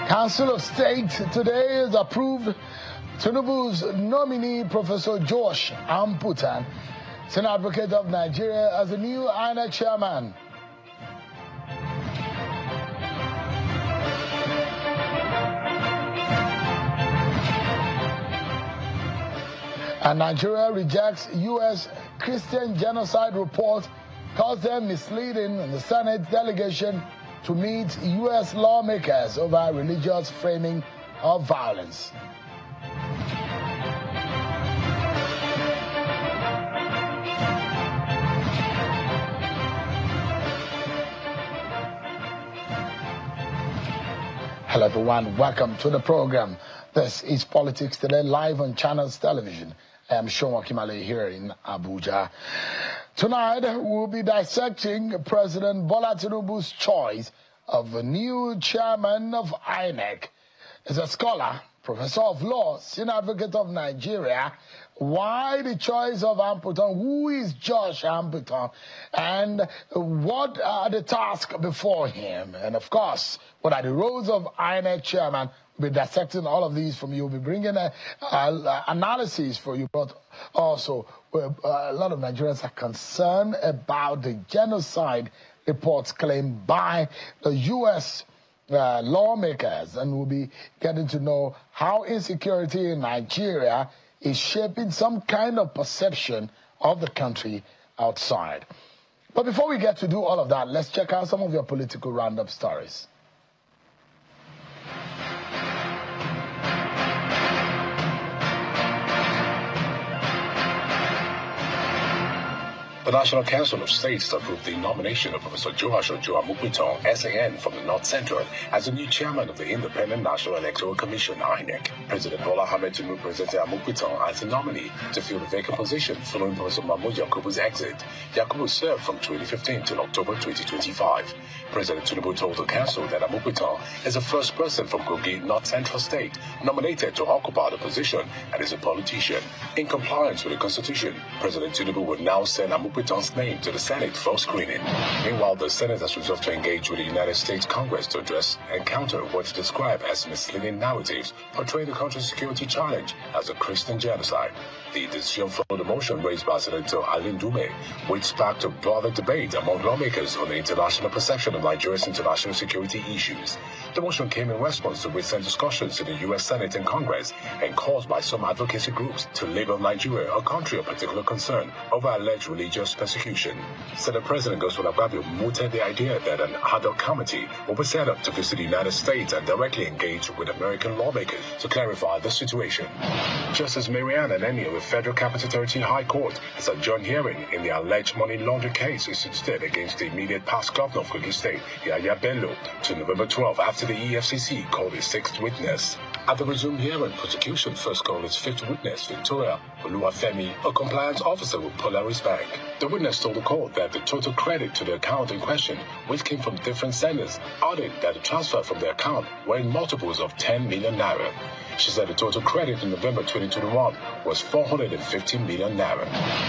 Council of State today has approved Tinubu's nominee, Professor Josh Amupitan, Senior Advocate of Nigeria, as the new INEC chairman. And Nigeria rejects U.S. Christian genocide report, calls them misleading, and the Senate delegation to meet U.S. lawmakers over religious framing of violence. Hello everyone, welcome to the program. This is Politics Today, live on Channels Television. I am Sean Kimale here in Abuja. Tonight, we'll be dissecting President Bola Tinubu's choice of a new chairman of INEC. As a scholar, professor of law, senior advocate of Nigeria, why the choice of Amupitan? Who is Josh Amupitan? And what are the tasks before him? And of course, what are the roles of INEC chairman? We'll be dissecting all of these from you. We'll be bringing analysis for you, but also a lot of Nigerians are concerned about the genocide reports claimed by the U.S. Lawmakers, and we'll be getting to know how insecurity in Nigeria is shaping some kind of perception of the country outside. But before we get to do all of that, let's check out some of your political roundup stories. The National Council of States approved the nomination of Professor Josh Amupitan, SAN, from the North Central as the new chairman of the Independent National Electoral Commission, INEC. President Bola Ahmed Tinubu presented Amupitan as the nominee to fill the vacant position following Professor Mahmoud Yakubu's exit. Yakubu served from 2015 till October 2025. President Tinubu told the council that Amupitan is the first person from Kogi, North Central State, nominated to occupy the position and is a politician. In compliance with the Constitution, President Tinubu will now send Amupitan's name to the Senate for screening. Meanwhile, the Senate has resolved to engage with the United States Congress to address and counter what is described as misleading narratives portraying the country's security challenge as a Christian genocide. The decision followed a motion raised by Senator Alin Dume, which sparked a broader debate among lawmakers on the international perception of Nigeria's international security issues. The motion came in response to recent discussions in the U.S. Senate and Congress and caused by some advocacy groups to label Nigeria a country of particular concern over alleged religious persecution. Senate President Godswill Akpabio mooted the idea that an ad hoc committee will be set up to visit the United States and directly engage with American lawmakers to clarify the situation. Justice Marianne Aneni of the Federal Capital Territory High Court has adjourned hearing in the alleged money laundering case instituted against the immediate past governor of Kogi State, Yahaya Bello, to November 12 after the EFCC called a sixth witness. At the resumed hearing, prosecution first called its fifth witness, Victoria Oluwafemi, a compliance officer with Polaris Bank. The witness told the court that the total credit to the account in question, which came from different senders, added that the transfer from the account were in multiples of 10 million naira. She said the total credit in November 2021 was 450 million naira.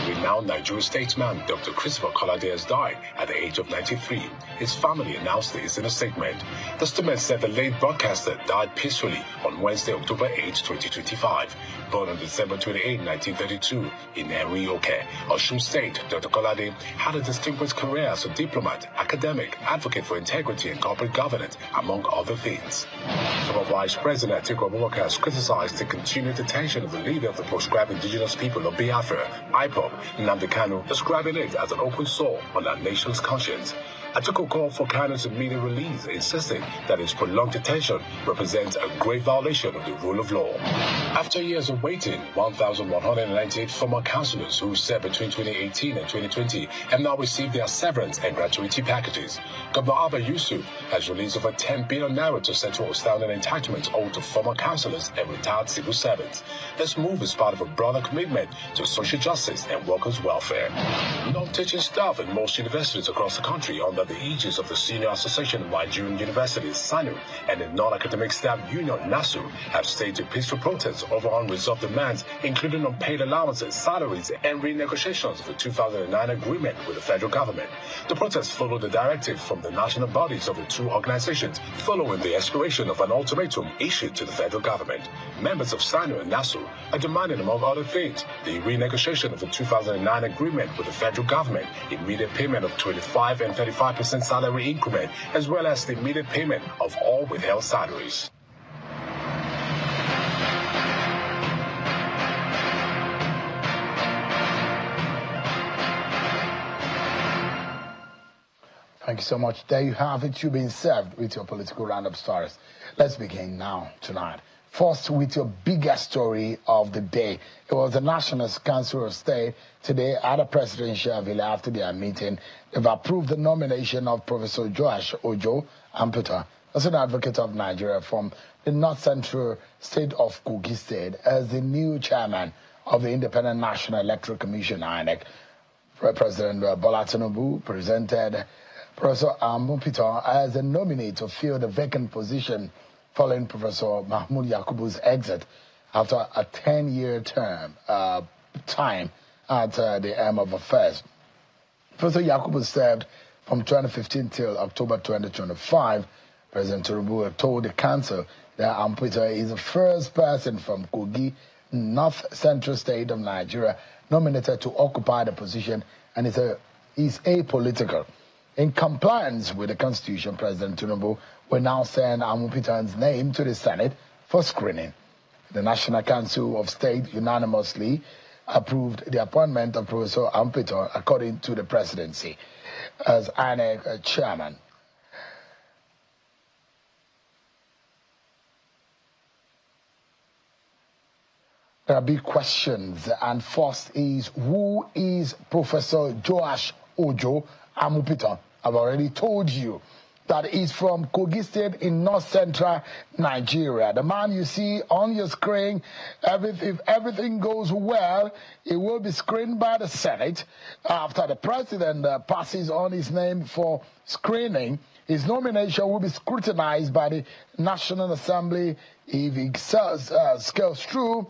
Renowned Nigerian statesman Dr. Christopher Kolade has died at the age of 93. His family announced this in a statement. The statement said the late broadcaster died peacefully on Wednesday, October 8, 2025. Born on December 28, 1932 in Erioke, Osun State, Dr. Kolade had a distinguished career as a diplomat, academic, advocate for integrity and corporate governance, among other things. Former Vice President Atiku Abubakar has criticized the continued detention of the leader of the proscribed indigenous people of Biafra, IPOB, Nnamdi Kanu, describing it as an open sore on our nation's conscience. Atiku called for Kanu's immediate release, insisting that his prolonged detention represents a grave violation of the rule of law. After years of waiting, 1,198 former councillors who served between 2018 and 2020 have now received their severance and gratuity packages. Governor Abba Yusuf has released over 10 billion naira to settle outstanding entitlements owed to former councillors and retired civil servants. This move is part of a broader commitment to social justice and workers' welfare. non-teaching staff in most universities across the country under the aegis of the Senior Association of Nigerian Universities, SANU, and the Non-Academic Staff Union, NASU, have staged peaceful protests over unresolved demands, including unpaid allowances, salaries, and renegotiations of the 2009 agreement with the federal government. The protests follow the directive from the national bodies of the two organizations following the expiration of an ultimatum issued to the federal government. Members of SANU and NASU are demanding, among other things, the renegotiation of the 2009 agreement with the federal government, immediate payment of 25% and 35% salary increment, as well as the immediate payment of all withheld salaries. Thank you so much. There you have it. You've been served with your political roundup stories. Let's begin now, tonight. First, with your biggest story of the day. It was the National Council of State today at a presidential villa after their meeting. They've approved the nomination of Professor Joash Ojo Amupitan as an advocate of Nigeria from the North Central State of Kogi State as the new chairman of the Independent National Electoral Commission, INEC. President Bola Tinubu presented Professor Amupitan as a nominee to fill the vacant position following Professor Mahmoud Yakubu's exit after a 10-year time at the helm of affairs. Professor Yakubu served from 2015 till October 2025. President Tinubu told the council that Amupitan is the first person from Kogi, North Central State of Nigeria, nominated to occupy the position and is apolitical. In compliance with the Constitution, President Tinubu will now send Amupitan's name to the Senate for screening. The National Council of State unanimously approved the appointment of Professor Amupitan according to the presidency as INEC chairman. There are big questions, and first is, who is Professor Joash Ojo Amupitan? I've already told you that he's from Kogi State in North Central Nigeria. The man you see on your screen, if everything goes well, it will be screened by the Senate. After the president passes on his name for screening, his nomination will be scrutinized by the National Assembly. If it scales through,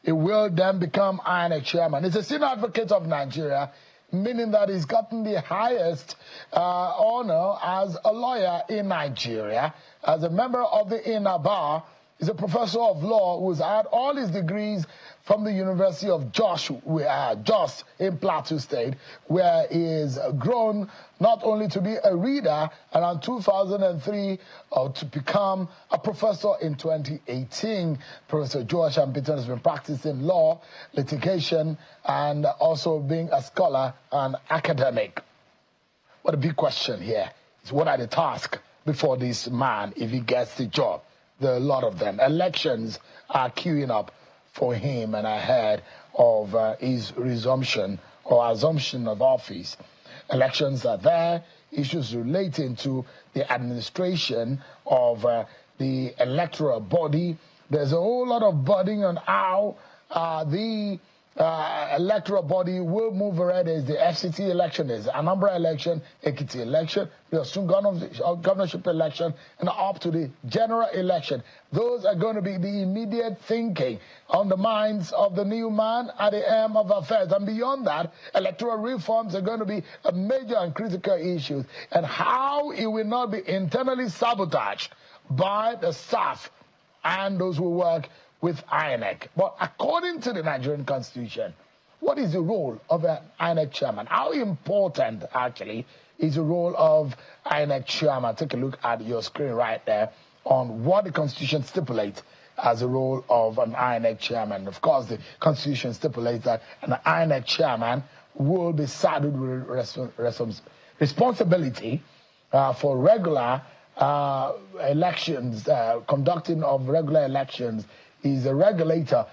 it will then become INEC chairman. He's a senior advocate of Nigeria, meaning that he's gotten the highest honor as a lawyer in Nigeria. As a member of the inner bar, he's a professor of law who's had all his degrees from the University of Jos in Plateau State, where he is grown not only to be a reader around 2003 to become a professor in 2018. Professor Joash Amupitan has been practicing law, litigation, and also being a scholar and academic. But the big question here is, what are the tasks before this man if he gets the job? There are a lot of them. Elections are queuing up for him and ahead of his resumption or assumption of office. Elections are there, issues relating to the administration of the electoral body. There's a whole lot of budding on how the electoral body will move ahead. There's the FCT election, there's the Anambra election, Ekiti election, the Osun governorship election, and up to the general election. Those are going to be the immediate thinking on the minds of the new man at the helm of affairs. And beyond that, electoral reforms are going to be a major and critical issue, and how it will not be internally sabotaged by the staff and those who work with INEC. But according to the Nigerian Constitution, what is the role of an INEC chairman? How important, actually, is the role of INEC chairman? Take a look at your screen right there on what the Constitution stipulates as the role of an INEC chairman. Of course, the Constitution stipulates that an INEC chairman will be saddled with responsibility for regular elections, conducting of regular elections. Is a regulator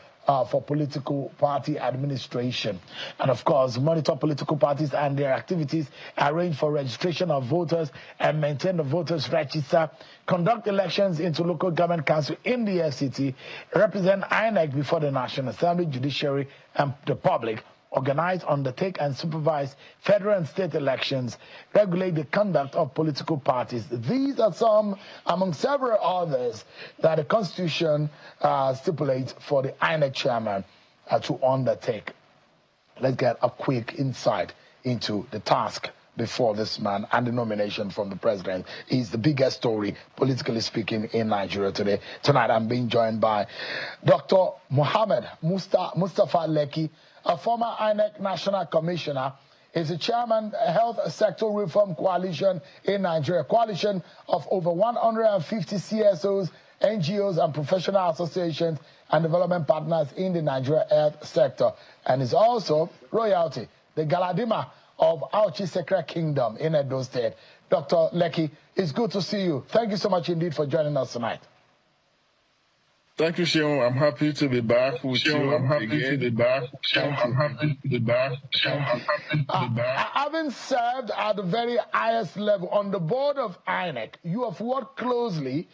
for political party administration. And of course, monitor political parties and their activities, arrange for registration of voters and maintain the voters register, conduct elections into local government council in the FCT, represent INEC before the National Assembly, judiciary, and the public, organize, undertake, and supervise federal and state elections, regulate the conduct of political parties. These are some among several others that the Constitution stipulates for the INEC chairman to undertake. Let's get a quick insight into the task before this man and the nomination from the president is the biggest story, politically speaking, in Nigeria today. Tonight, I'm being joined by Dr. Mohammed Mustafa Lekki, a former INEC National Commissioner. Is the chairman of Health Sector Reform Coalition in Nigeria, coalition of over 150 CSOs, NGOs, and professional associations and development partners in the Nigeria health sector, and is also royalty, the Galadima of Auchi Sekre Kingdom in Edo State. Dr. Lekki, it's good to see you. Thank you so much indeed for joining us tonight. Thank you, Sean. I'm happy to be back with you. I'm happy to be back. I'm happy to be back. Having served at the very highest level on the board of INEC, you have worked closely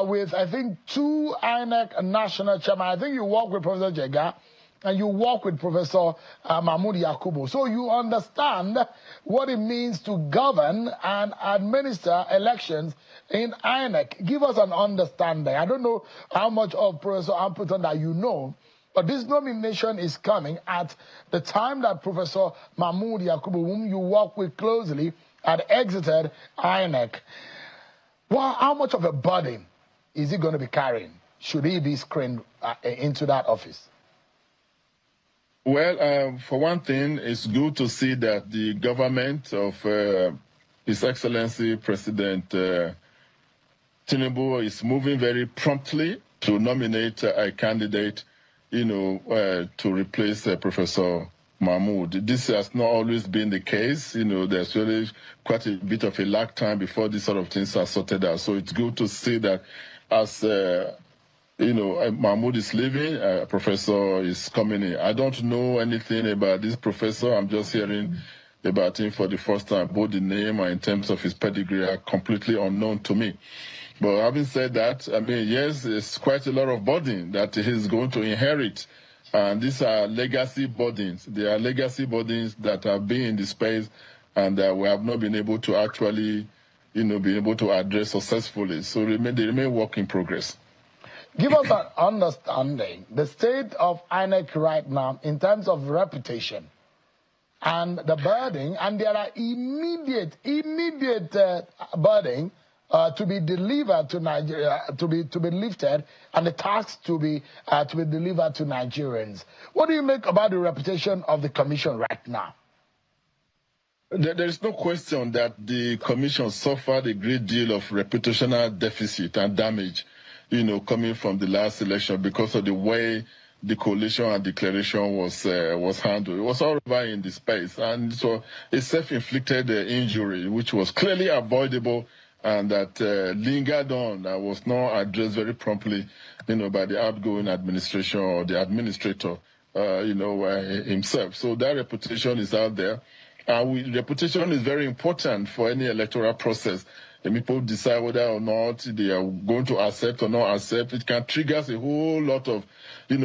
with, I think, 2 INEC national chairmen. I think you work with Professor Jega and you work with Professor Mahmoud Yakubu. So you understand what it means to govern and administer elections in INEC. Give us an understanding. I don't know how much of Professor Amupitan that you know, but this nomination is coming at the time that Professor Mahmoud Yakubu, whom you work with closely, had exited INEC. Well, how much of a burden is he going to be carrying? Should he be screened into that office? Well, for one thing, it's good to see that the government of His Excellency President Tinubu is moving very promptly to nominate a candidate, to replace Professor Mahmoud. This has not always been the case. There's really quite a bit of a lag time before these sort of things are sorted out. So it's good to see that as Mahmoud is leaving, a professor is coming in. I don't know anything about this professor. I'm just hearing about him for the first time. Both the name and in terms of his pedigree are completely unknown to me. But having said that, yes, it's quite a lot of burden that he's going to inherit. And these are legacy burdens. They are legacy burdens that have been in the space and we have not been able to actually, be able to address successfully. So they remain work in progress. Give us an understanding, the state of INEC right now in terms of reputation and the burden, and there are immediate burden to be delivered to Nigeria, to be lifted, and the task to be delivered to Nigerians. What do you make about the reputation of the commission right now? There is no question that the commission suffered a great deal of reputational deficit and damage, coming from the last election because of the way the coalition and declaration was handled. It was all over in the space, and so a self-inflicted injury, which was clearly avoidable and that lingered on, that was not addressed very promptly, by the outgoing administration or the administrator, himself. So that reputation is out there. Reputation is very important for any electoral process. And people decide whether or not they are going to accept or not accept. It can trigger a whole lot of,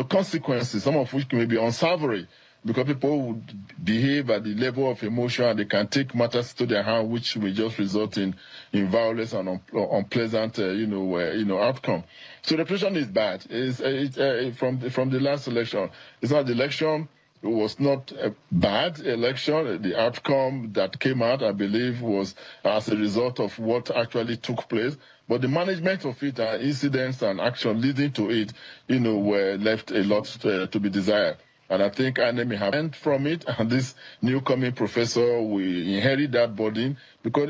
consequences, some of which may be unsavory, because people would behave at the level of emotion and they can take matters to their hand, which may just result in violence and unpleasant, outcome. So reputation is bad. From the last election. It's not the election. It was not a bad election. The outcome that came out, I believe, was as a result of what actually took place. But the management of it and incidents and action leading to it, were left a lot to be desired. And I think INEC have learned from it, and this new coming professor will inherit that burden, because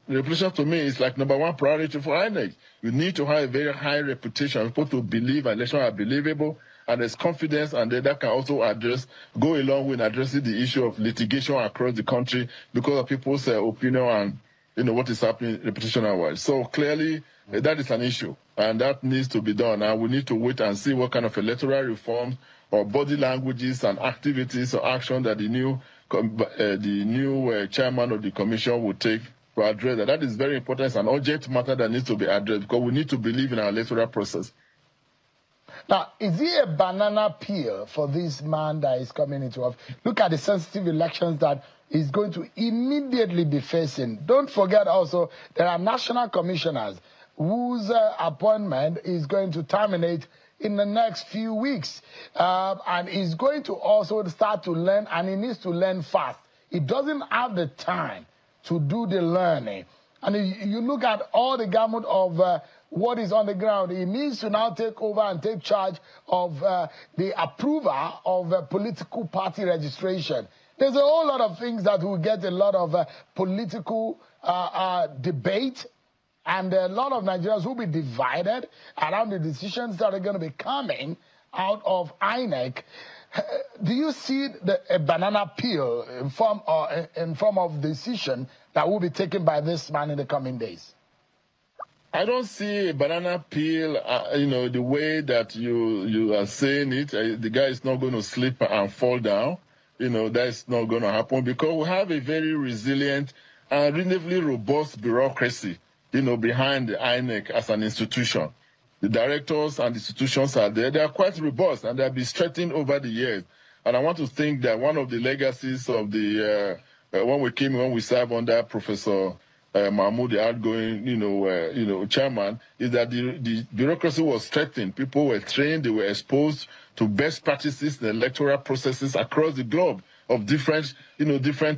reputation to me is like number one priority for INEC. You need to have a very high reputation. People to believe elections are believable, and there's confidence, and that can also go along with addressing the issue of litigation across the country because of people's opinion and what is happening reputational-wise. So clearly, that is an issue, and that needs to be done. And we need to wait and see what kind of electoral reforms or body languages and activities or action that the new chairman of the commission will take to address that. That is very important. It's an urgent matter that needs to be addressed because we need to believe in our electoral process. Now, is he a banana peel for this man that is coming into office? Look at the sensitive elections that he's going to immediately be facing. Don't forget also, there are national commissioners whose appointment is going to terminate in the next few weeks. And he's going to also start to learn, and he needs to learn fast. He doesn't have the time to do the learning. And you look at all the gamut of what is on the ground. He needs to now take over and take charge of the approval of political party registration. There's a whole lot of things that will get a lot of political debate, and a lot of Nigerians will be divided around the decisions that are going to be coming out of INEC. Do you see a banana peel in form of decision that will be taken by this man in the coming days? I don't see a banana peel, the way that you are saying it. The guy is not going to slip and fall down. That's not going to happen because we have a very resilient and reasonably robust bureaucracy, behind the INEC as an institution. The directors and institutions are there. They are quite robust, and they have been strengthened over the years. And I want to think that one of the legacies of the when we served under Professor Mahmoud, the outgoing, chairman, is that the bureaucracy was strengthened. People were trained. They were exposed to best practices in electoral processes across the globe of different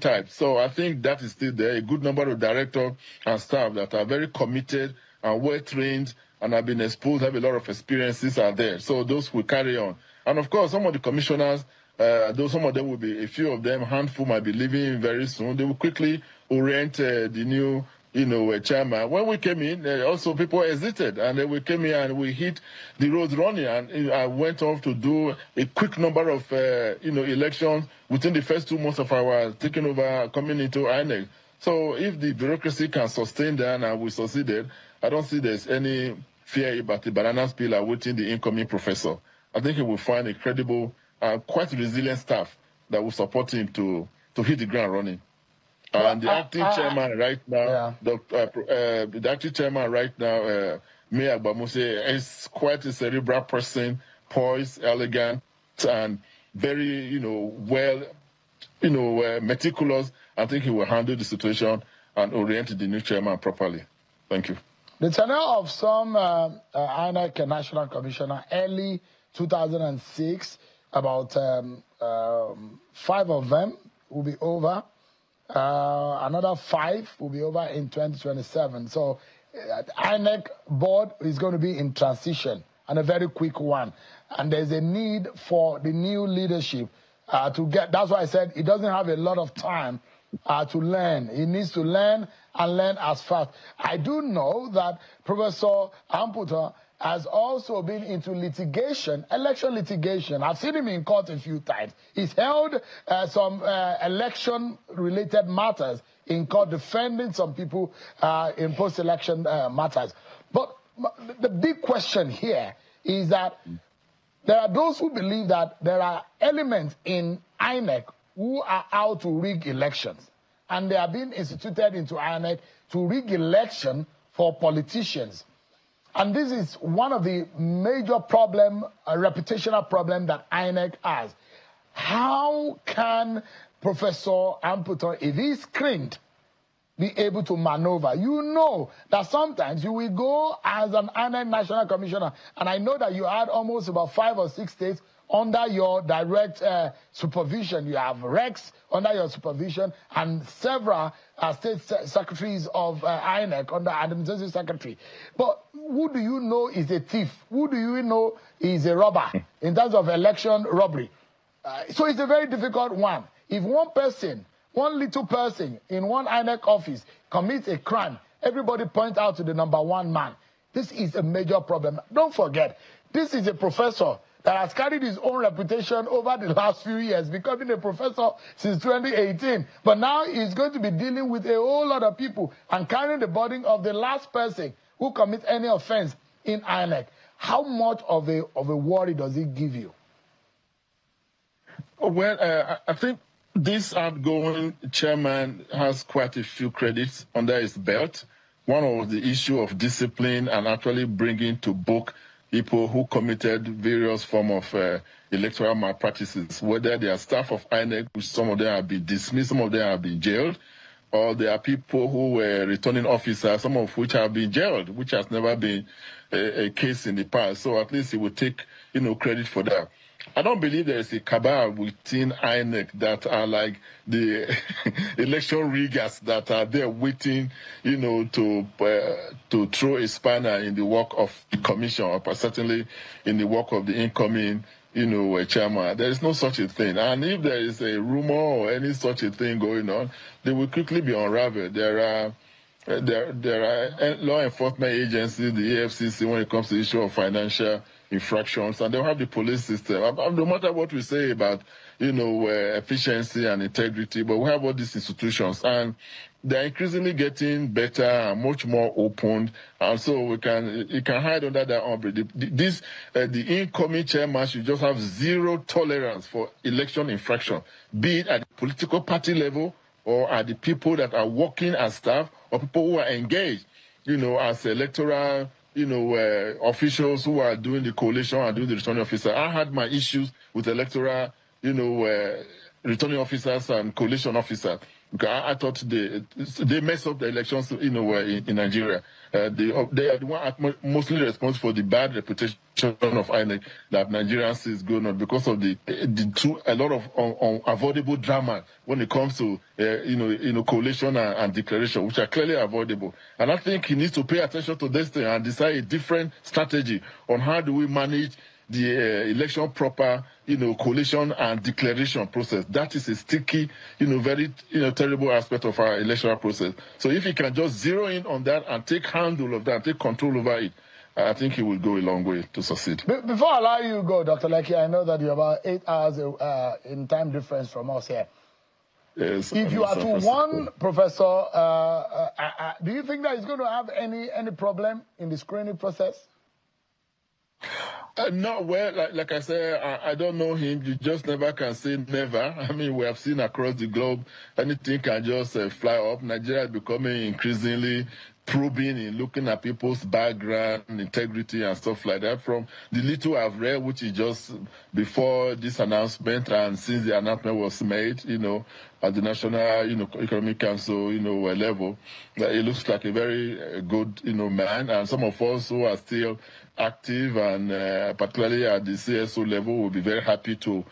types. So I think that is still there. A good number of directors and staff that are very committed and well trained and have been exposed, have a lot of experiences are there. So those will carry on. And of course, some of the commissioners, though some of them will be, a few of them, handful might be leaving very soon, they will quickly orient the new, chairman. When we came in, also people hesitated, and then we came in and we hit the roads running, and I went off to do a quick number of, elections within the first 2 months of our taking over, coming into INEC. So if the bureaucracy can sustain that and we succeeded, I don't see there's any fear about the banana peel awaiting the incoming professor. I think he will find a credible, quite resilient staff that will support him to hit the ground running. And the acting chairman right now, the acting chairman right now, Mayor Agbamose, is quite a cerebral person, poised, elegant, and very, meticulous. I think he will handle the situation and orient the new chairman properly. Thank you. The tenure of some INEC National Commissioner early 2006, about 5 of them will be over. Another 5 will be over in 2027. So INEC board is going to be in transition, and a very quick one. And there's a need for the new leadership to get. That's why I said he doesn't have a lot of time to learn. He needs to learn and learn as fast. I do know that Professor Amupitan has also been into litigation, election litigation. I've seen him in court a few times. He's held some election-related matters in court, defending some people in post-election matters. But the big question here is that there are those who believe that there are elements in INEC who are out to rig elections. And they are being instituted into INEC to rig election for politicians. And this is one of the major problem, a reputational problem that INEC has. How can Professor Amupitan, if he's screened, be able to maneuver? You know that sometimes you will go as an INEC National Commissioner, and I know that you had almost about 5 or 6 states under your direct supervision. You have Rex under your supervision and several state secretaries of INEC under administrative secretary. But who do you know is a thief? Who do you know is a robber in terms of election robbery? So it's a very difficult one. If one person, one little person in one INEC office commits a crime, everybody points out to the #1 man. This is a major problem. Don't forget, this is a professor that has carried his own reputation over the last few years, becoming a professor since 2018. But now he's going to be dealing with a whole lot of people and carrying the burden of the last person who commits any offense in INEC. How much of a worry does it give you? Well, I think this outgoing chairman has quite a few credits under his belt. One of the issue of discipline and actually bringing to book people who committed various forms of electoral malpractices, whether they are staff of INEC, which some of them have been dismissed, some of them have been jailed, or there are people who were returning officers, some of which have been jailed, which has never been a case in the past. So at least he would take, credit for that. I don't believe there is a cabal within INEC that are like the election riggers that are there waiting, to throw a spanner in the work of the commission, or certainly in the work of the incoming, chairman. There is no such a thing. And if there is a rumor or any such a thing going on, they will quickly be unraveled. There are law enforcement agencies, the AFCC, when it comes to the issue of financial infractions, and they'll have the police system. No matter what we say about, efficiency and integrity, but we have all these institutions, and they're increasingly getting better and much more open, and so it can hide under that umbrella. The incoming chairman should just have zero tolerance for election infraction, be it at the political party level or at the people that are working as staff or people who are engaged, as electoral, officials who are doing the coalition and doing the returning officer. I had my issues with electoral, returning officers and coalition officers. I thought they mess up the elections, in Nigeria. They are the one mostly responsible for the bad reputation of INEC that Nigerians see is going on because of a lot of unavoidable drama when it comes to coalition and declaration, which are clearly avoidable. And I think he needs to pay attention to this thing and decide a different strategy on how do we manage the election proper, coalition and declaration process. That is a sticky, very, terrible aspect of our electoral process. So if he can just zero in on that and take handle of that, take control over it, I think he will go a long way to succeed. Before I allow you to go, Dr. Lekki, I know that you're about 8 hours in time difference from us here. Yes, if you are to warn Professor, do you think that he's going to have any problem in the screening process? No, well, like I said, I don't know him. You just never can say never. I mean, we have seen across the globe, anything can just fly up. Nigeria is becoming increasingly probing in looking at people's background, integrity, and stuff like that. From the little I've read, which is just before this announcement and since the announcement was made, at the National, Economic Council, level, it looks like a very good, man. And some of us who are still active and particularly at the CSO level will be very happy to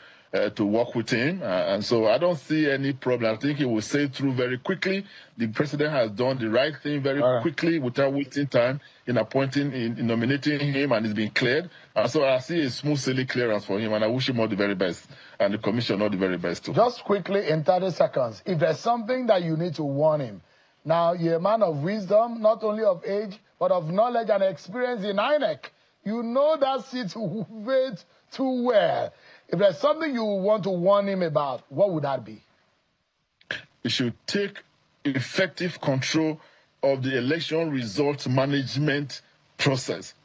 work with him. And so I don't see any problem. I think he will sail through very quickly. The president has done the right thing very quickly without wasting time in appointing, in nominating him, and he's been cleared. And so I see a smooth sailing clearance for him, and I wish him all the very best, and the commission all the very best too. Just quickly, in 30 seconds, if there's something that you need to warn him, now you're a man of wisdom, not only of age, but of knowledge and experience in INEC. You know that seat way too well. If there's something you want to warn him about, what would that be? He should take effective control of the election results management process.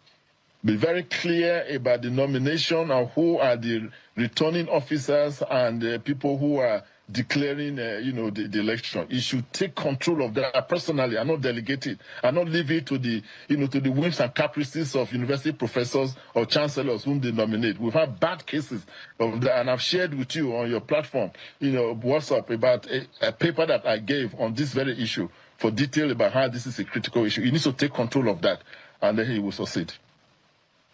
Be very clear about the nomination of who are the returning officers and people who are declaring, the election. He should take control of that personally and not delegate it, and not leave it to the, to the whims and caprices of university professors or chancellors whom they nominate. We've had bad cases of that, and I've shared with you on your platform, WhatsApp, about a paper that I gave on this very issue for detail about how this is a critical issue. He needs to take control of that, and then he will succeed.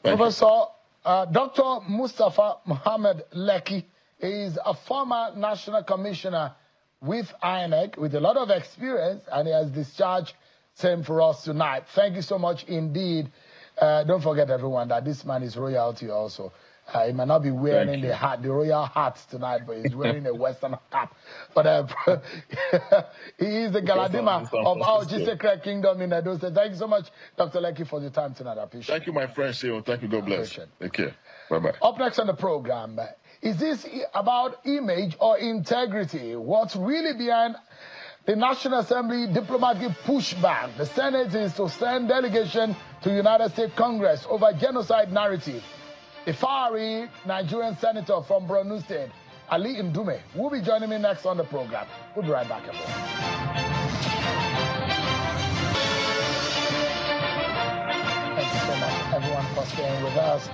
Professor Dr. Mustafa Mohammed Lekki is a former national commissioner with INEC with a lot of experience, and he has discharged same for us tonight. Thank you so much indeed. Don't forget, everyone, that this man is royalty also. He might not be wearing the royal hat tonight, but he's wearing a Western cap. But he is the Galadima of our Gisekre Kingdom in Edo State. Thank you so much, Dr. Lekki, for your time tonight. I appreciate it. Thank you, my friend, Sheon. Thank you. God bless. Take care. Bye-bye. Up next on the program, is this about image or integrity? What's really behind the National Assembly diplomatic pushback? The Senate is to send delegation to United States Congress over genocide narrative. The fiery Nigerian senator from Borno State, Ali Ndume, will be joining me next on the program. We'll be right back, everyone. Thank you so much, everyone, for for staying with us.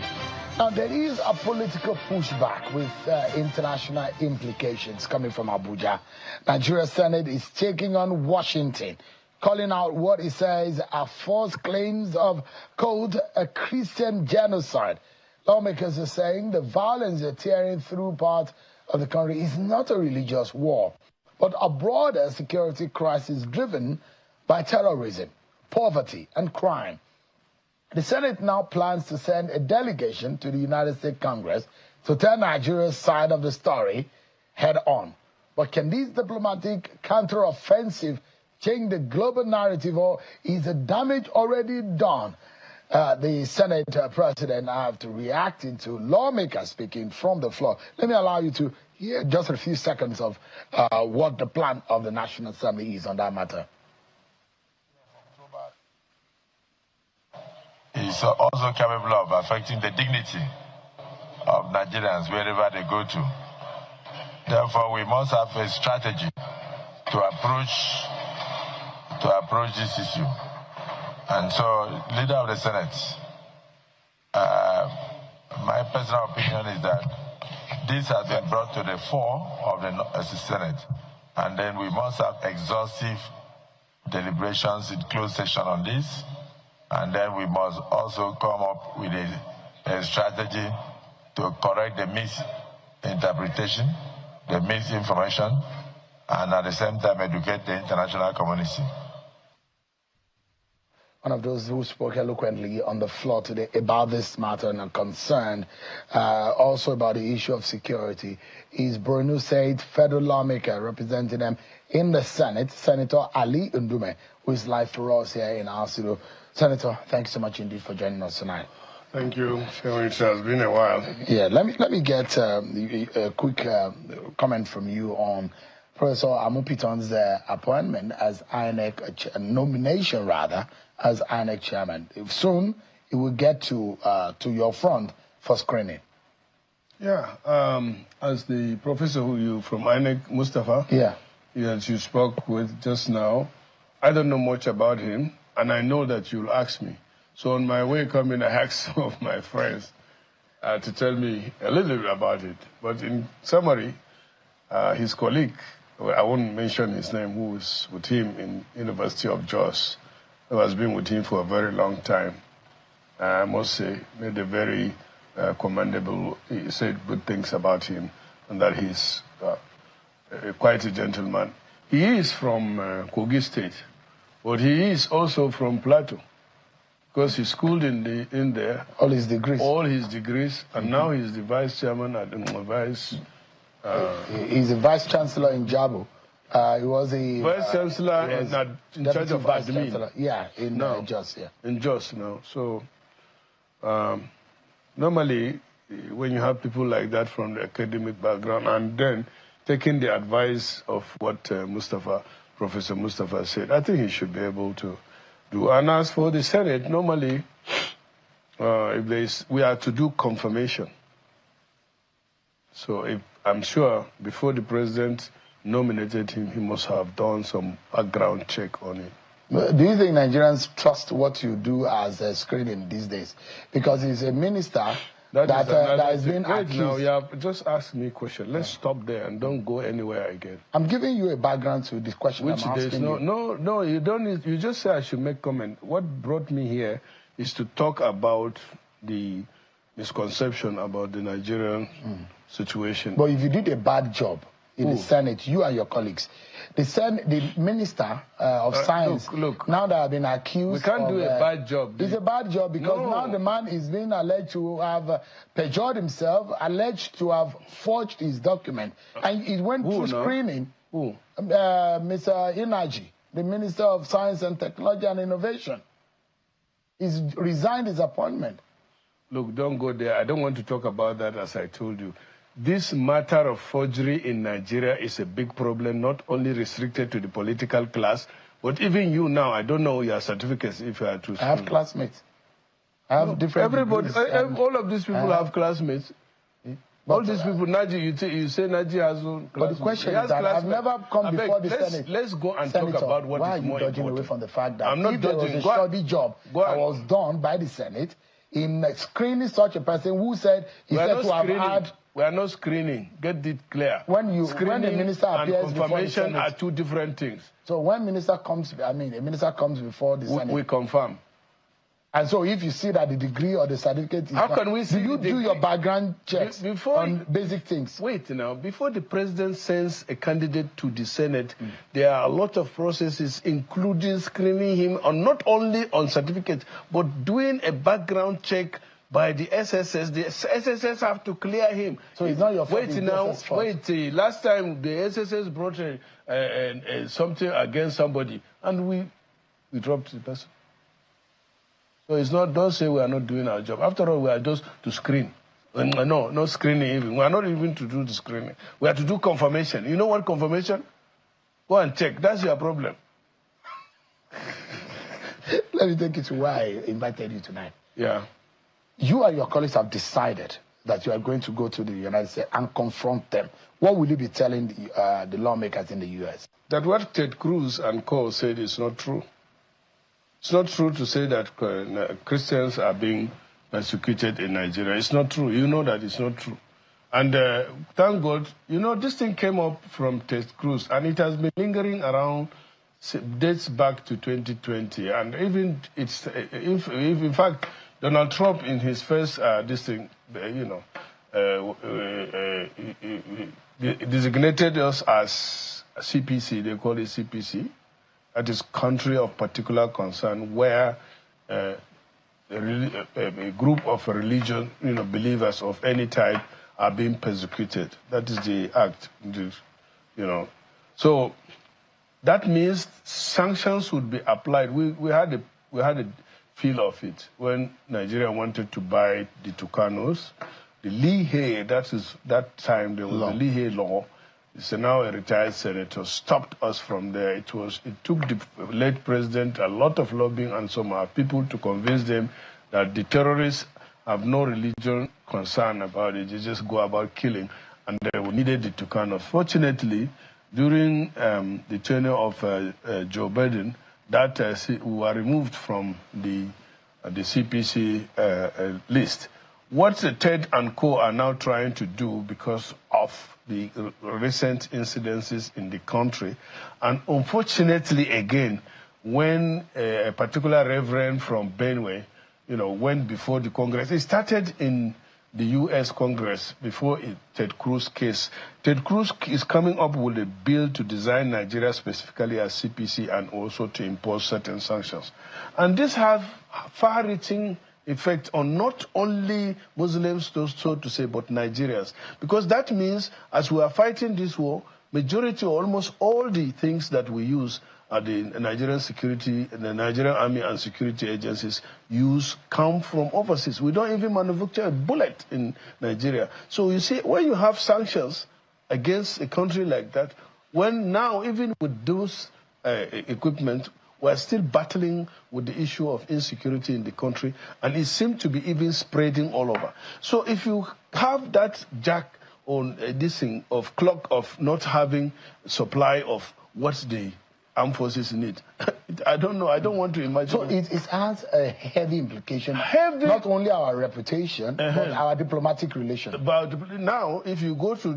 Now, there is a political pushback with international implications coming from Abuja. Nigeria's Senate is taking on Washington, calling out what it says are false claims of, quote, a Christian genocide. Lawmakers are saying the violence they're tearing through part of the country is not a religious war, but a broader security crisis driven by terrorism, poverty, and crime. The Senate now plans to send a delegation to the United States Congress to tell Nigeria's side of the story head on. But can this diplomatic counteroffensive change the global narrative, or is the damage already done? The Senate president have to react into lawmakers speaking from the floor. Let me allow you to hear just a few seconds of what the plan of the National Assembly is on that matter. Is also capable of affecting the dignity of Nigerians wherever they go to. Therefore, we must have a strategy to approach this issue. And so, leader of the Senate, my personal opinion is that this has been brought to the fore of the Senate, and then we must have exhaustive deliberations in closed session on this. And then we must also come up with a strategy to correct the misinterpretation, the misinformation, and at the same time educate the international community. One of those who spoke eloquently on the floor today about this matter and are concerned also about the issue of security is Borno State federal lawmaker representing them in the Senate, Senator Ali Ndume, who is live for us here in our studio. Senator, thanks so much indeed for joining us tonight. Thank you. It has been a while. Yeah, let me get a quick comment from you on Professor Amupitan's appointment as INEC, nomination rather, as INEC chairman. Soon, it will get to your front for screening. Yeah, as the professor from INEC, Mustafa, as you spoke with just now, I don't know much about him. And I know that you'll ask me. So on my way coming, I asked some of my friends to tell me a little bit about it. But in summary, his colleague, I won't mention his name, who was with him in University of Jos, who has been with him for a very long time, I must say, made a very commendable, he said good things about him, and that he's quite a gentleman. He is from Kogi State. But he is also from Plateau, because he schooled in there. All his degrees. All his degrees, and now he's the vice chairman at he's a vice chancellor in Jabo. He was a vice chancellor in charge of admin. Yeah, in Jos. Yeah, in Jos now. So normally, when you have people like that from the academic background, and then taking the advice of what Professor Mustafa said, I think he should be able to do. And as for the Senate, normally, we are to do confirmation. So I'm sure before the president nominated him, he must have done some background check on it. Do you think Nigerians trust what you do as a screening these days? Because he's a minister that has been accused. Now, you have just asked me a question. Let's stop there and don't go anywhere again. I'm giving you a background to this question. Which I'm asking you. No, you don't need, you just say I should make comment. What brought me here is to talk about the misconception about the Nigerian situation. But if you did a bad job in the Senate, you and your colleagues, the Minister of Science, look, now that have been accused. We can't do a bad job. It's a bad job because now the man is being alleged to have perjured himself, alleged to have forged his document. And it went through screening. Who? Mr. Inaji, the Minister of Science and Technology and Innovation. He's resigned his appointment. Look, don't go there. I don't want to talk about that, as I told you. This matter of forgery in Nigeria is a big problem, not only restricted to the political class, but even you now, I don't know your certificates if you are to... I have classmates. I have different... Everybody, all of these people have classmates. All these people, Naji, you say Naji has classmates. But the question is that I've never come before the Senate. Let's go and talk about what is more important. Why are you dodging away from the fact that I'm not if there was a shoddy job that was done by the Senate, in screening such a person who said he said to have had... We are not screening. Get it clear. When the minister appears and confirmation are two different things. So when minister comes, a minister comes before the Senate. We confirm. And so if you see that the degree or the certificate is... How can we see... Do you do your background checks on basic things? Wait now. Before the president sends a candidate to the Senate, there are a lot of processes, including screening him, on not only on certificates, but doing a background check by the SSS. The SSS have to clear him. So it's not your fault. Wait now. Wait. Last time the SSS brought something against somebody, and we dropped the person. So it's not, don't say we are not doing our job. After all, we are just to screen. No, not screening even. We are not even to do the screening. We are to do confirmation. You know what confirmation? Go and check. That's your problem. Let me take you to why I invited you tonight. Yeah. You and your colleagues have decided that you are going to go to the United States and confront them. What will you be telling the lawmakers in the U.S.? That what Ted Cruz and co. said is not true. It's not true to say that Christians are being persecuted in Nigeria. It's not true. You know that it's not true. And thank God, you know, this thing came up from Ted Cruz, and it has been lingering around, dates back to 2020. And even if in fact, Donald Trump in his first designated us as CPC. They call it CPC. That is country of particular concern, where a group of religion, believers of any type are being persecuted. That is the act, So that means sanctions would be applied. We had a feel of it when Nigeria wanted to buy the Tucanos. The Leahy, that time there was the Leahy law. It's now a retired senator, stopped us from there. It took the late president a lot of lobbying and some people to convince them that the terrorists have no religion concern about it. They just go about killing, and they needed the Tucanos. Fortunately, during the tenure of Joe Biden, that we were removed from the CPC list. What Ted and co are now trying to do because of the recent incidences in the country, and unfortunately again, when a particular reverend from Benue, went before the Congress, it started in the U.S. Congress before Ted Cruz case. Ted Cruz is coming up with a bill to design Nigeria specifically as CPC and also to impose certain sanctions. And this have far-reaching effect on not only Muslims, so to say, but Nigerians. Because that means, as we are fighting this war, majority, almost all the things that we use at the Nigerian security, the Nigerian army and security agencies use come from overseas. We don't even manufacture a bullet in Nigeria. So you see, when you have sanctions against a country like that, when now even with those equipment, we're still battling with the issue of insecurity in the country, and it seems to be even spreading all over. So if you have that jack on this thing of clock of not having supply of what the armed forces need, I don't know. I don't want to imagine. So it has a heavy implication. Not only our reputation, but our diplomatic relations. But now, if you go to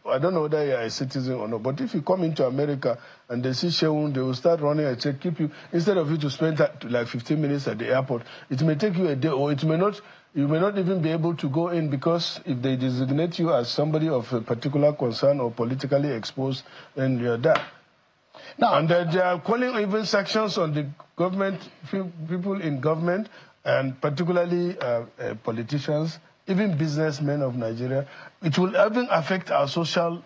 I don't know whether you are a citizen or not, but if you come into America and they see Sheung, they will start running a check, keep you, instead of you to spend like 15 minutes at the airport, it may take you a day, or it may not. You may not even be able to go in, because if they designate you as somebody of a particular concern or politically exposed, then you're there. Now, and they are calling even sanctions on the government, people in government, and particularly politicians, even businessmen of Nigeria. It will even affect our social,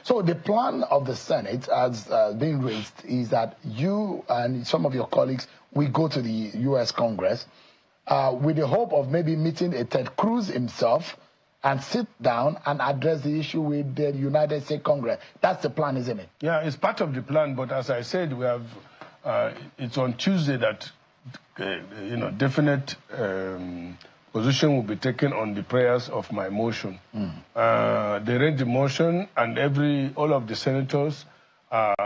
So the plan of the Senate, as being raised, is that you and some of your colleagues will go to the U.S. Congress with the hope of maybe meeting a Ted Cruz himself and sit down and address the issue with the United States Congress. That's the plan, isn't it? Yeah, it's part of the plan, but as I said, we have, it's on Tuesday that, definite position will be taken on the prayers of my motion. They read the motion, and all of the senators,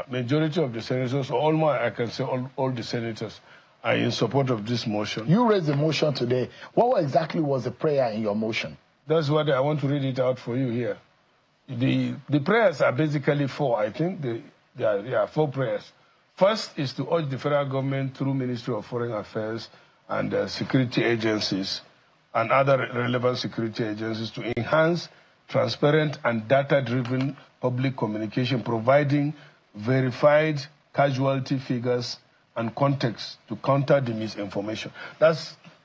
majority of the senators, or almost I can say all the senators, in support of this motion. You raised the motion today. What exactly was the prayer in your motion? That's what I want to read it out for you here. The prayers are basically four. I think there are four prayers. First is to urge the federal government through Ministry of Foreign Affairs and security agencies and other relevant security agencies to enhance transparent and data-driven public communication, providing verified casualty figures and context to counter the misinformation.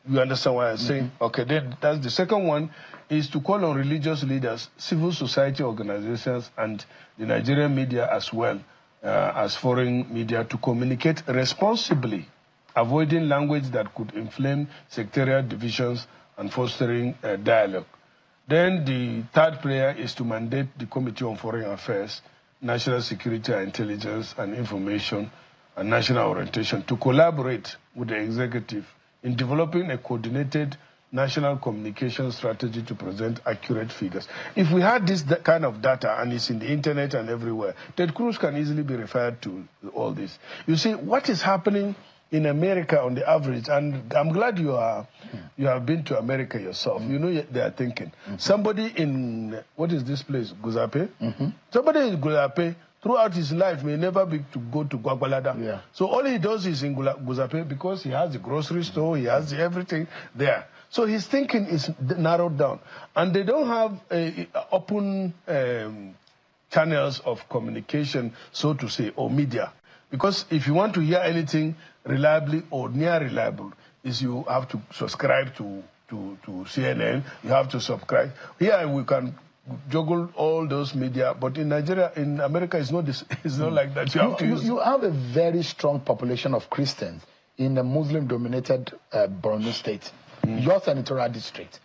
You understand what I'm saying? Okay, then that's the second one, is to call on religious leaders, civil society organizations, and the Nigerian media as well as foreign media to communicate responsibly, avoiding language that could inflame sectarian divisions and fostering dialogue. Then the third prayer is to mandate the Committee on Foreign Affairs, National Security and Intelligence and Information, and National Orientation to collaborate with the executive in developing a coordinated national communication strategy to present accurate figures. If we had this kind of data, and it's in the internet and everywhere, Ted Cruz can easily be referred to all this. You see, what is happening in America on the average, and I'm glad you have been to America yourself. You know they are thinking. Somebody in, what is this place, Guzape? Somebody in Guzape, throughout his life, may never be to go to Gwagwalada. Yeah. So all he does is in Guzape because he has the grocery store, he has everything there. So his thinking is narrowed down. And they don't have open channels of communication, so to say, or media. Because if you want to hear anything reliably or near reliable, is you have to subscribe to CNN, you have to subscribe. Here we can juggle all those media, but in Nigeria, in America, it's not like that. You have a very strong population of Christians in the Muslim-dominated Borno State, your senatorial district.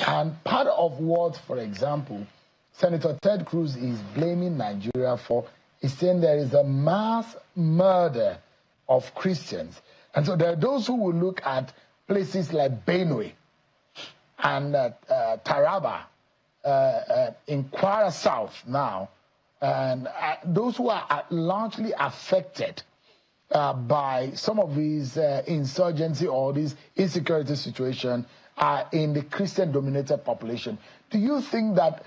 And part of what, for example, Senator Ted Cruz is blaming Nigeria for is saying there is a mass murder of Christians. And so there are those who will look at places like Benue and Taraba, in Kwara South now, and those who are largely affected by some of these insurgency or this insecurity situation are in the Christian-dominated population. Do you think that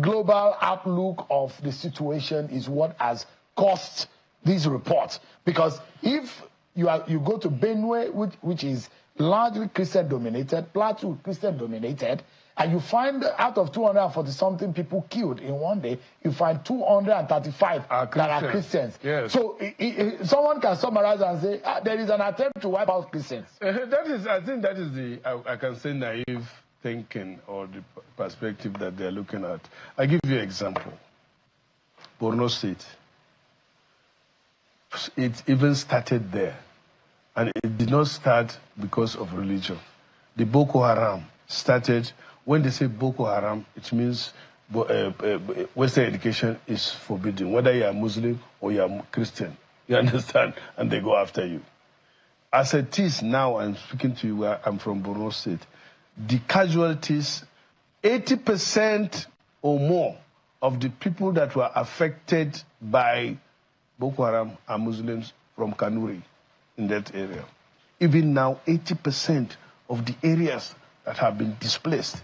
global outlook of the situation is what has caused these reports? Because if you go to Benue, which is largely Christian-dominated, Plateau Christian-dominated, and you find out of 240-something people killed in one day, you find 235 that are Christians. Yes. So someone can summarize and say, there is an attempt to wipe out Christians. I think that is I can say, naive thinking or the perspective that they're looking at. I give you an example. Borno State. It even started there. And it did not start because of religion. The Boko Haram started, when they say Boko Haram, it means Western education is forbidden, whether you are Muslim or you are Christian. You understand? And they go after you. As it is now, I'm speaking to you where I'm from Borno State. The casualties, 80% or more of the people that were affected by Boko Haram are Muslims from Kanuri in that area. Even now, 80% of the areas that have been displaced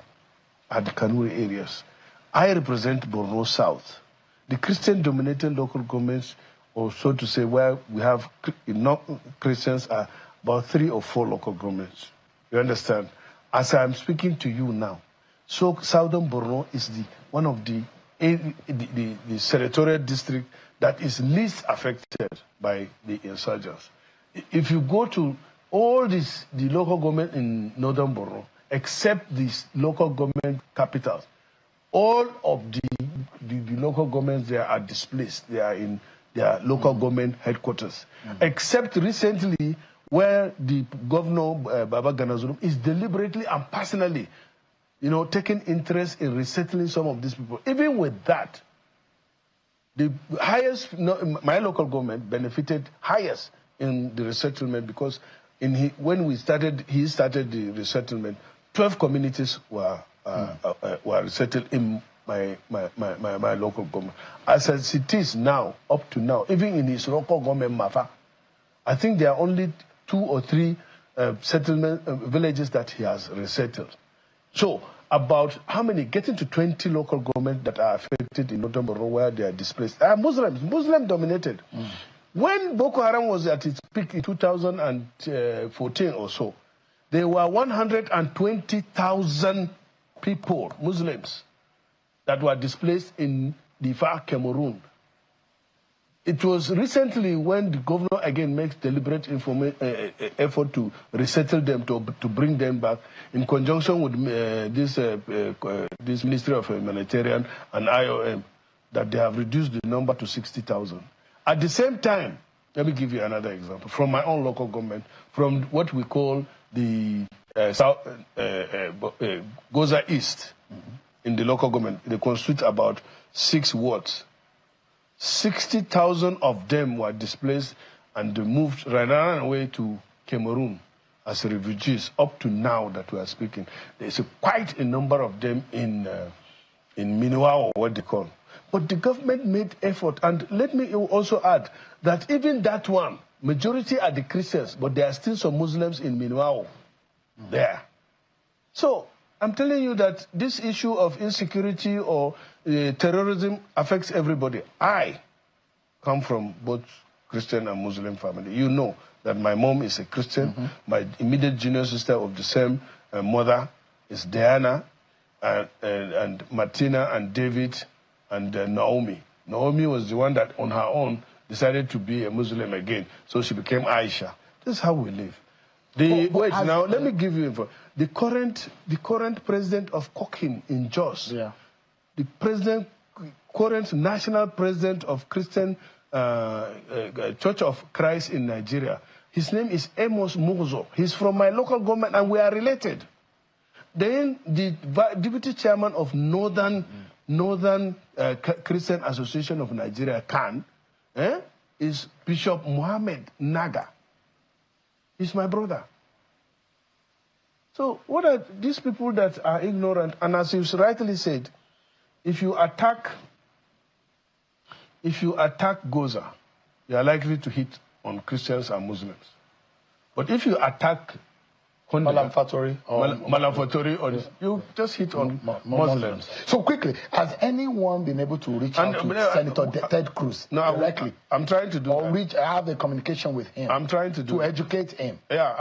are the Kanuri areas. I represent Borno South. The Christian-dominated local governments, or so to say, where we have Christians, are about 3 or 4 local governments. You understand? As I'm speaking to you now, so Southern Borno is one of the senatorial district that is least affected by the insurgents. If you go to all the local government in Northern Borno, except these local government capitals, all of the local governments there are displaced. They are in their local government headquarters. Except recently, where the governor, Baba Gana is deliberately and personally, taking interest in resettling some of these people. Even with that, the highest, my local government benefited highest in the resettlement because when he started the resettlement, 12 communities were resettled in my local government. As it is now, up to now, even in his local government, Mafa, I think there are only 2 or 3 settlement villages that he has resettled. So about how many? Getting to 20 local governments that are affected in Northern Borno where they are displaced. Muslim dominated. When Boko Haram was at its peak in 2014 or so, there were 120,000 people, Muslims, that were displaced in the far Cameroon. It was recently when the governor again makes deliberate effort to resettle them, to bring them back, in conjunction with this Ministry of Humanitarian and IOM, that they have reduced the number to 60,000. At the same time, let me give you another example from my own local government, from what we call the Goza East. In the local government, they constitute about 6 wards. 60,000 of them were displaced and they ran away to Cameroon as refugees. Up to now that we are speaking, there's quite a number of them in Minuao, what they call. But the government made effort, and let me also add that even that one, majority are the Christians, but there are still some Muslims in Minuao there. So I'm telling you that this issue of insecurity or terrorism affects everybody. I come from both Christian and Muslim family. You know that my mom is a Christian. My immediate junior sister of the same mother is Diana, and Martina and David and Naomi. Naomi was the one that on her own decided to be a Muslim again. So she became Aisha. This is how we live. Let me give you info. The current president of Kokim in Jos, the current national president of Christian Church of Christ in Nigeria, his name is Amos Mozo. He's from my local government and we are related. Then the deputy chairman of Northern Christian Association of Nigeria, CAN, is Bishop Muhammad Naga. He's my brother. So what are these people that are ignorant? And as you rightly said, if you attack Goza, you are likely to hit on Christians and Muslims. But if you attack Malam Fatori, you just hit on Muslims. So quickly, has anyone been able to reach out to Senator Ted Cruz directly? I'm trying to do or that. Or have a communication with him. I'm trying to do to educate him. Yeah,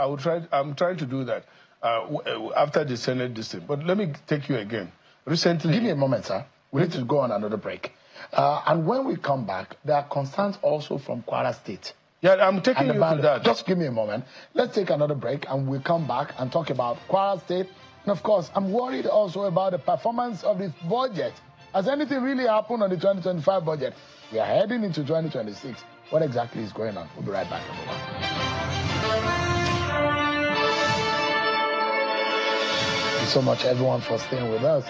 I'm trying to do that after the Senate decision. But let me take you again. Recently, give me a moment, sir. We need to go on another break. And when we come back, there are concerns also from Kwara State. Yeah, I'm taking you to that. Just give me a moment. Let's take another break and we'll come back and talk about Kwara State. And of course, I'm worried also about the performance of this budget. Has anything really happened on the 2025 budget? We are heading into 2026. What exactly is going on? We'll be right back, everyone. Thank you so much, everyone, for staying with us.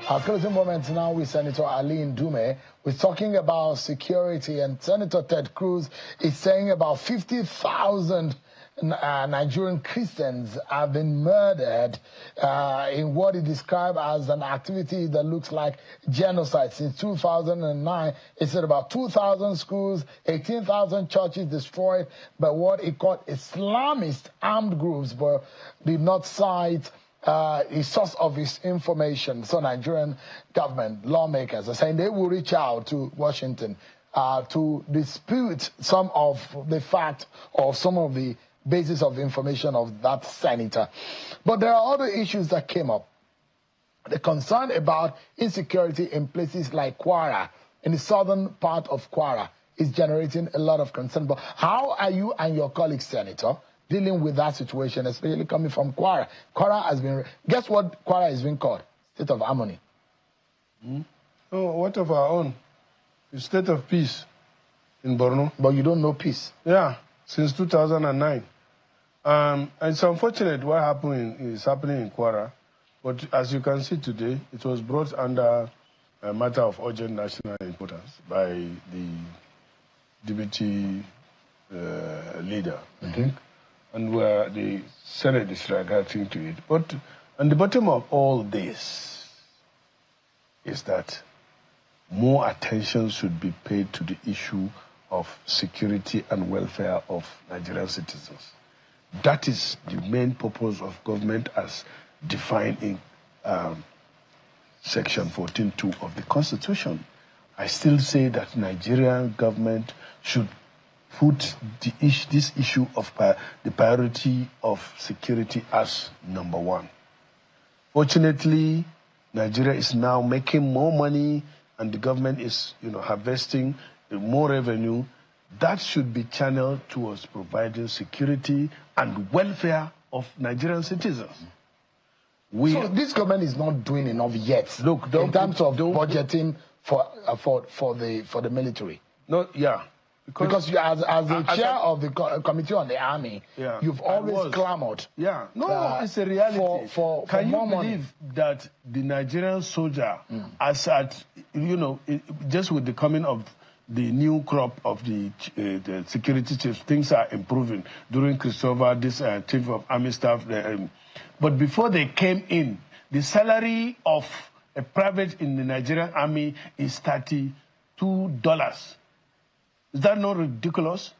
Our closing moments now with Senator Aline Dume. We're talking about security, and Senator Ted Cruz is saying about 50,000 Nigerian Christians have been murdered in what he described as an activity that looks like genocide. Since 2009, he said about 2,000 schools, 18,000 churches destroyed by what he called Islamist armed groups, but did not cite a source of his information. So Nigerian government lawmakers are saying they will reach out to Washington to dispute some of the fact or some of the basis of information of that senator. But there are other issues that came up. The concern about insecurity in places like Kwara, in the southern part of Kwara, is generating a lot of concern. But how are you and your colleagues, Senator, dealing with that situation, especially coming from Kwara? Kwara has been, guess what Kwara has been called? State of harmony. Oh, what of our own? The state of peace in Borno. But you don't know peace. Yeah, since 2009. It's unfortunate what is happening in Kwara. But as you can see today, it was brought under a matter of urgent national importance by the deputy leader, I think. And where the Senate is reacting to it. But on the bottom of all this is that more attention should be paid to the issue of security and welfare of Nigerian citizens. That is the main purpose of government as defined in Section 14.2 of the Constitution. I still say that Nigerian government should put this issue of the priority of security as number one. Fortunately, Nigeria is now making more money and the government is, harvesting more revenue. That should be channeled towards providing security and welfare of Nigerian citizens. So this government is not doing enough yet. Look, in terms of budgeting for the military. No, yeah. Because you, as the chair of the Committee on the Army, you've always clamored. Yeah, no, it's a reality. Can you believe that the Nigerian soldier, as at, just with the coming of the new crop of the security chiefs, things are improving. During Christopher, this chief of army staff, but before they came in, the salary of a private in the Nigerian army is $32. Is that not ridiculous?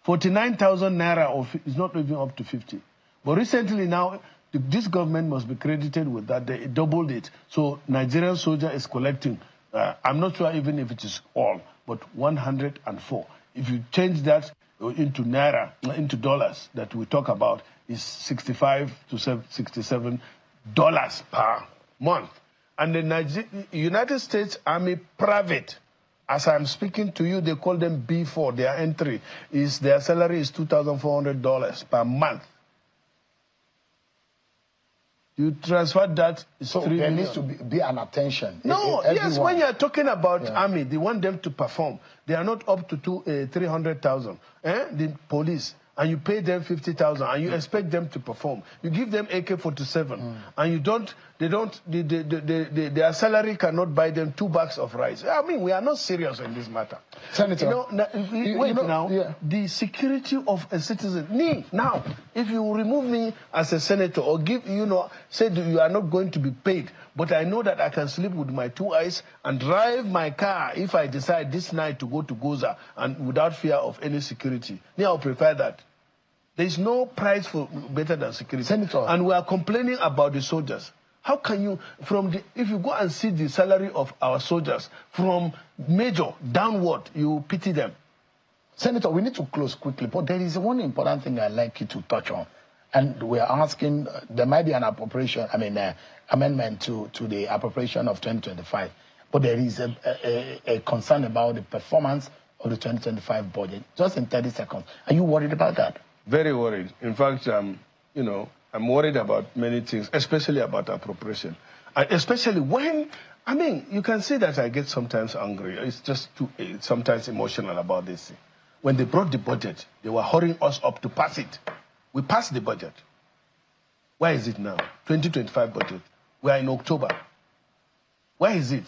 49,000 naira is not even up to 50. But recently now, this government must be credited with that. They doubled it. So Nigerian soldier is collecting, I'm not sure even if it is all, but 104. If you change that into naira, into dollars that we talk about, is $65 to $67 per month. And the United States Army private, as I'm speaking to you, they call them B4. Their entry is, their salary is $2,400 per month. You transfer that, it's so $3 there million. needs to be an attention. No, yes, when you're talking about army, they want them to perform. They are not up to 300,000. The police. And you pay them 50,000, and you expect them to perform. You give them AK-47, and their salary cannot buy them 2 bags of rice. I mean, we are not serious in this matter. Senator, the security of a citizen. Now, if you remove me as a senator or say that you are not going to be paid, but I know that I can sleep with my 2 eyes and drive my car if I decide this night to go to Goza and without fear of any security. I'll prefer that. There is no price for better than security. Senator. And we are complaining about the soldiers. How can you, if you go and see the salary of our soldiers, from major downward, you pity them. Senator, we need to close quickly, but there is one important thing I'd like you to touch on. And we are asking, there might be an appropriation, amendment to the appropriation of 2025, but there is a concern about the performance of the 2025 budget. Just in 30 seconds. Are you worried about that? Very worried. In fact, I'm worried about many things, especially about appropriation. And especially when, you can see that I get sometimes angry. It's just sometimes emotional about this. When they brought the budget, they were hurrying us up to pass it. We passed the budget. Where is it now? 2025 budget. We are in October. Where is it?